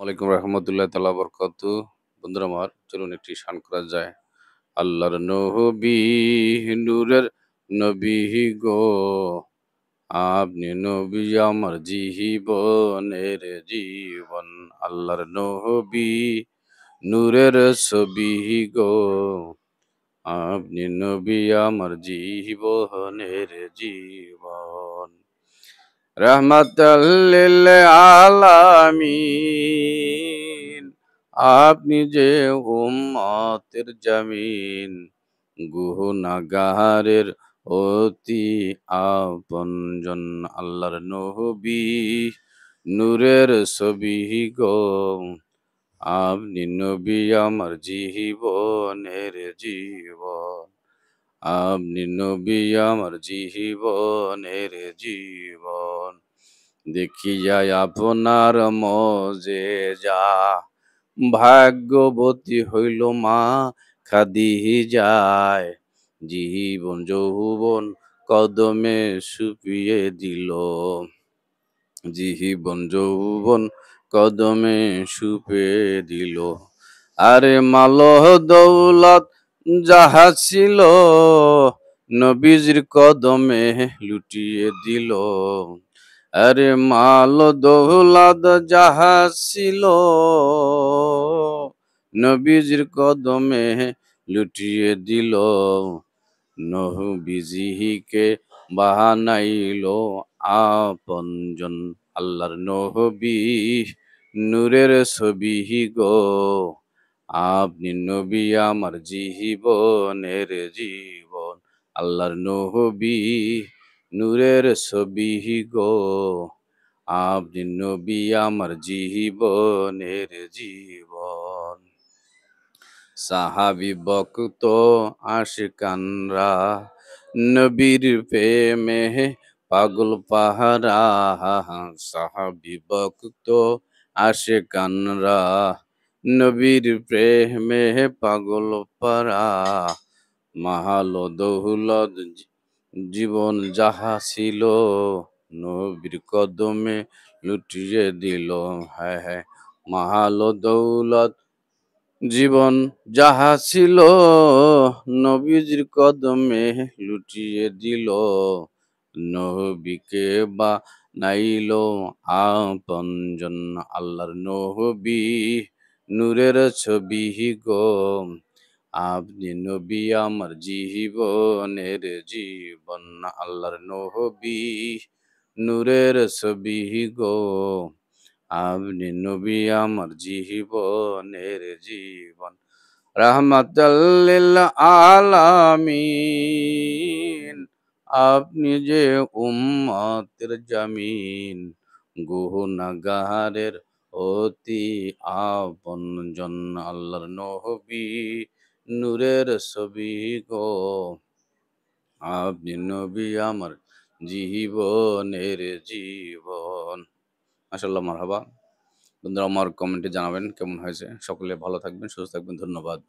ওয়ালাইকুম রহমতুল্লাহ তাআলা বরকাতু। বন্ধুরা আমার, চলুন একটি শান করা যায়। আল্লাহর নবী, নূরের নবী গো, আপনি নবী আমার জীবনের জীবন। আল্লাহর নবী, নূরের ছবি গো, আপনি নবী আমার জীবনের জীবন। রাহমাতাল লিল আলামিন, আপনি যে উম্মতের জামিন, গুনাহগারের অতি আপনজন। আল্লাহর নবী, নূরের ছবি গো, আপনি নবী আমার জীবনের জীবন। আপনি নবী আমার জীবনের জীবন। দেখিয়া আপনার মজেজা, ভাগ্যবতী হইল মা খাদিজায়। জীবন যৌবন কদমে সুপিয়ে দিল, জীবন যৌবন কদমে সুপে দিল। আরে মাল দৌলত যাহা ছিল, নবীজির কদমে লুটিয়ে দিল। আরে মাল দৌলত যাহা ছিল, নবীজির কদমে লুটিয়ে দিল। নবীজিকে বানাইল আপনজন। আল্লাহর নবী, নূরের ছবি গো, আপনি নবী আমার জীবনের জীবন। আল্লাহর নবী, নূরের ছবি গো, আপনি নবী আমার জীবনের জীবন। সাহাবী বক্ত আশিকানরা, নবীর প্রেমে পাগল পাহারা। সাহাবী বক্ত আশিকানরা, নবীর প্রেমে পাগল পারা। মাহাল দৌলত জীবন যাহা ছিল, নবীর কদমে লুটিয়ে দিল। হ্যাঁ হ্যাঁ, মাহাল দৌলত জীবন যাহা ছিল, নবীজির কদমে লুটিয়ে দিল। নবীকে বানাইল আপনজন। আল্লাহর নবী, নূরের ছবি গো, আপনি নবী আমার জীবনের জীবন। আল্লাহর নবী, নূরের ছবি গো, আপনি নবী আমার জীবনের জীবন। রাহমাতাল লিল আলামিন, আপনি যে উম্মতের জামিন, গুনাহগারের অতি আপনজন। আল্লাহর নবী, নূরের ছবি গো, আপনি নবী আমার জীবনের জীবন। মাশাআল্লাহ, মারহাবা। বন্ধুরা আমার, কমেন্টে জানাবেন কেমন হয়েছে। সকলে ভালো থাকবেন, সুস্থ থাকবেন। ধন্যবাদ।